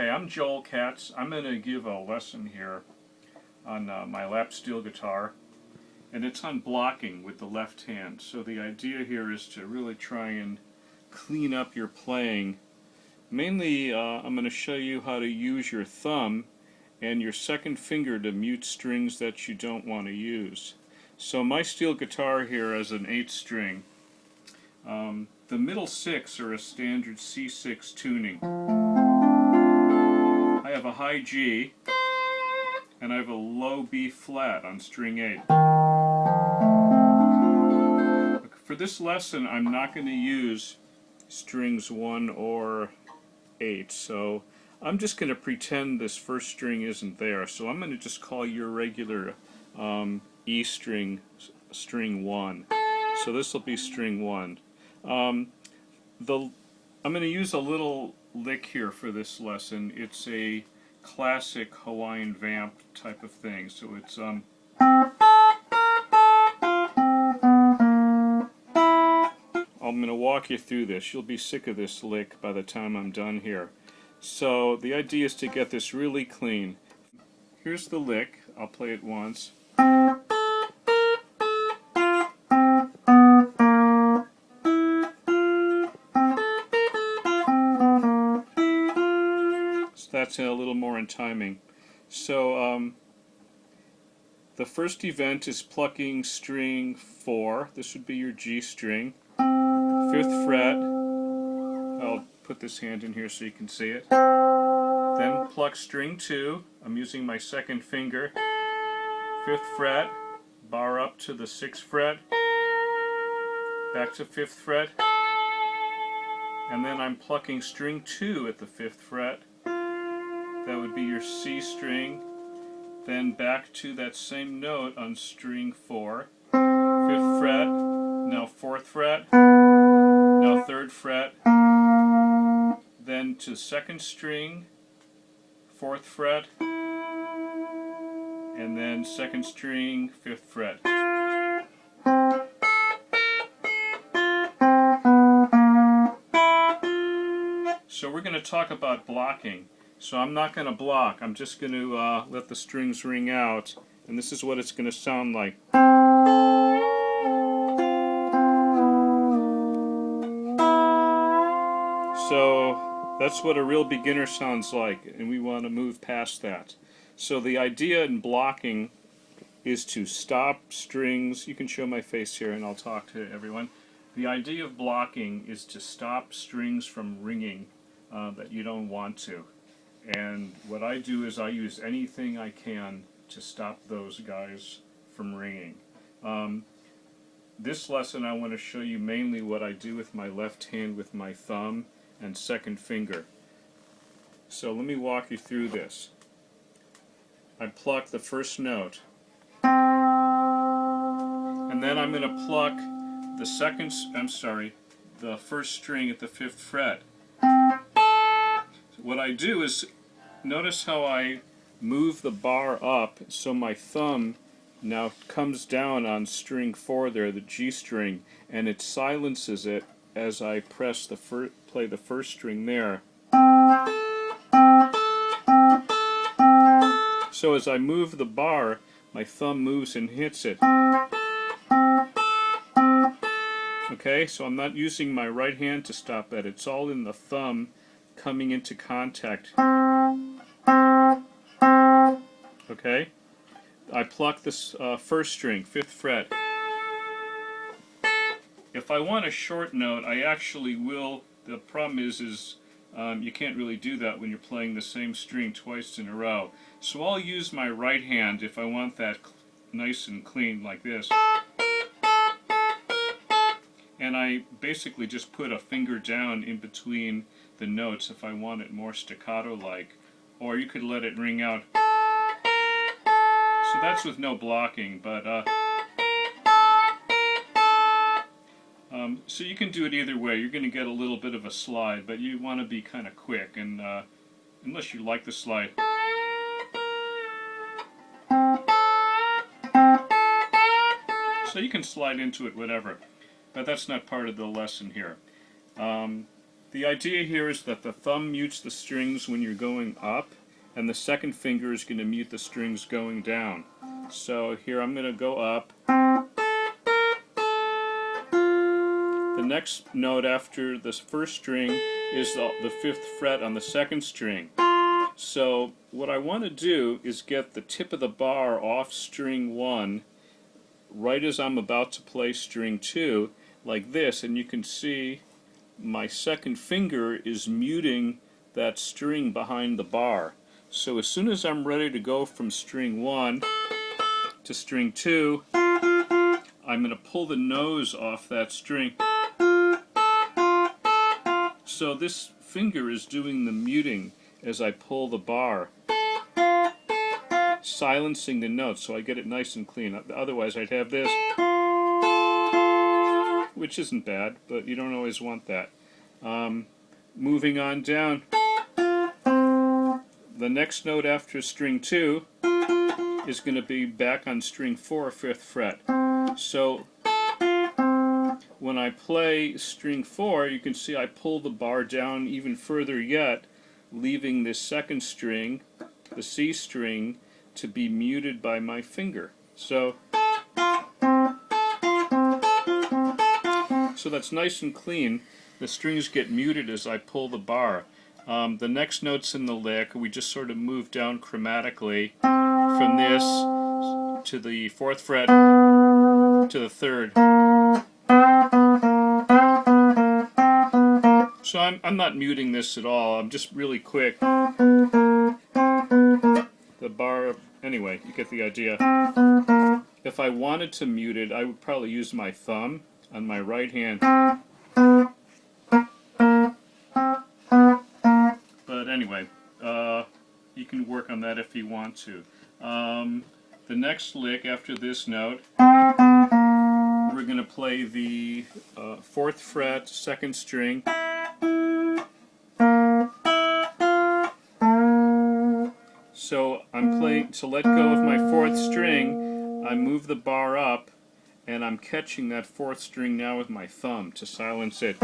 Okay, I'm Joel Katz. I'm going to give a lesson here on my lap steel guitar, and it's on blocking with the left hand. So the idea here is to really try and clean up your playing. Mainly, I'm going to show you how to use your thumb and your second finger to mute strings that you don't want to use. So my steel guitar here has an 8th string. The middle 6 are a standard C6 tuning. I have a high G and I have a low B flat on string 8. For this lesson I'm not going to use strings 1 or 8, so I'm just going to pretend this first string isn't there. So I'm going to just call your regular E string string 1. So this will be string 1. I'm going to use a little lick here for this lesson. It's a classic Hawaiian vamp type of thing. So it's I'm going to walk you through this. You'll be sick of this lick by the time I'm done here. So the idea is to get this really clean. Here's the lick. I'll play it once. That's a little more in timing. So the first event is plucking string 4. This would be your G string. 5th fret. I'll put this hand in here so you can see it. Then pluck string 2. I'm using my second finger. 5th fret. Bar up to the 6th fret. Back to 5th fret. And then I'm plucking string 2 at the 5th fret. That would be your C string. Then back to that same note on string 4. 5th fret, now 4th fret, now 3rd fret. Then to 2nd string, 4th fret, and then 2nd string, 5th fret. So we're going to talk about blocking. So I'm not going to block, I'm just going to let the strings ring out, and this is what it's going to sound like. So that's what a real beginner sounds like, and we want to move past that. So the idea in blocking is to stop strings. You can show my face here and I'll talk to everyone. The idea of blocking is to stop strings from ringing that you don't want to. And what I do is I use anything I can to stop those guys from ringing. This lesson I want to show you mainly what I do with my left hand with my thumb and second finger. So let me walk you through this. I pluck the first note. And then I'm going to pluck the the first string at the 5th fret. What I do is, notice how I move the bar up so my thumb now comes down on string 4 there, the G string, and it silences it as I press play the first string there. So as I move the bar, my thumb moves and hits it. Okay, so I'm not using my right hand to stop that. It's all in the thumb coming into contact. Okay, I pluck this first string, 5th fret. If I want a short note, I actually will. The problem is you can't really do that when you're playing the same string twice in a row. So I'll use my right hand if I want that nice and clean like this. And I basically just put a finger down in between the notes if I want it more staccato-like, or you could let it ring out. So that's with no blocking, but so you can do it either way. You're going to get a little bit of a slide, but you want to be kind of quick, and unless you like the slide. So you can slide into it, whatever. But that's not part of the lesson here. The idea here is that the thumb mutes the strings when you're going up, and the second finger is going to mute the strings going down. So here I'm going to go up. The next note after this first string is the 5th fret on the 2nd string. So what I want to do is get the tip of the bar off string 1 right as I'm about to play string 2, like this, and you can see my second finger is muting that string behind the bar. So as soon as I'm ready to go from string 1 to string 2, I'm going to pull the nose off that string. So this finger is doing the muting as I pull the bar, silencing the notes so I get it nice and clean. Otherwise I'd have this, which isn't bad, but you don't always want that. Moving on down, the next note after string 2 is going to be back on string 4, 5th fret. So when I play string 4, you can see I pull the bar down even further yet, leaving this second string, the C string, to be muted by my finger. So that's nice and clean. The strings get muted as I pull the bar. The next notes in the lick, we just sort of move down chromatically from this to the 4th fret to the 3rd. So I'm not muting this at all. I'm just really quick. The bar, anyway, you get the idea. If I wanted to mute it, I would probably use my thumb on my right hand. But anyway, you can work on that if you want to. The next lick after this note, we're going to play the 4th fret, 2nd string. So I'm playing, to let go of my 4th string, I move the bar up, and I'm catching that 4th string now with my thumb to silence it.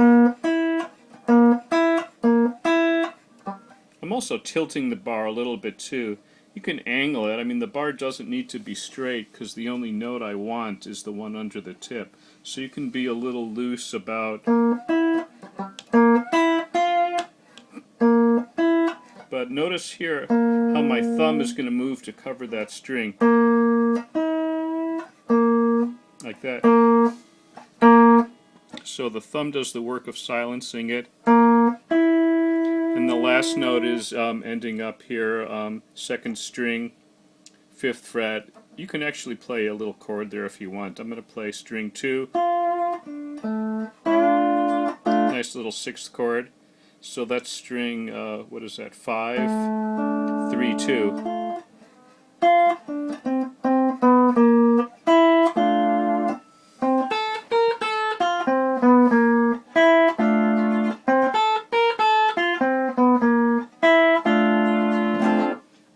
I'm also tilting the bar a little bit too. You can angle it. I mean, the bar doesn't need to be straight because the only note I want is the one under the tip. So you can be a little loose about. But notice here how my thumb is going to move to cover that string. Like that. So the thumb does the work of silencing it. And the last note is ending up here, 2nd string, 5th fret. You can actually play a little chord there if you want. I'm going to play string 2. Nice little 6th chord. So that's string, what is that, 5, 3, 2.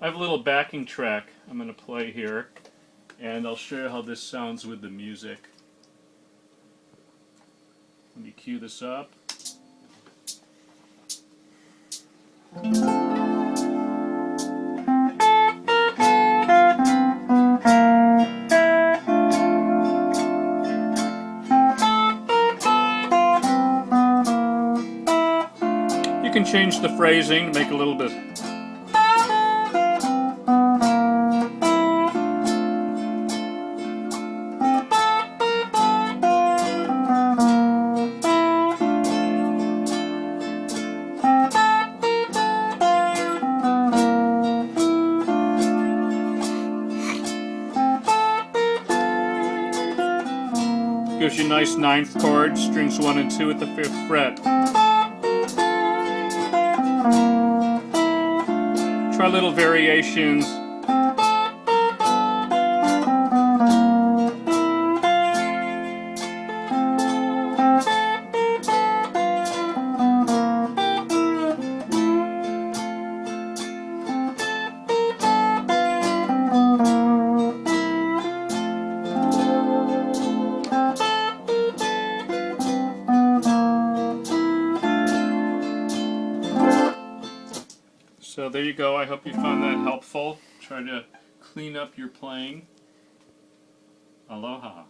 I have a little backing track I'm going to play here, and I'll show you how this sounds with the music. Let me cue this up. You can change the phrasing to make it a little bit. Gives you a nice 9th chord, strings 1 and 2 at the 5th fret. Try little variations. there you go. I hope you found that helpful. Try to clean up your playing. Aloha.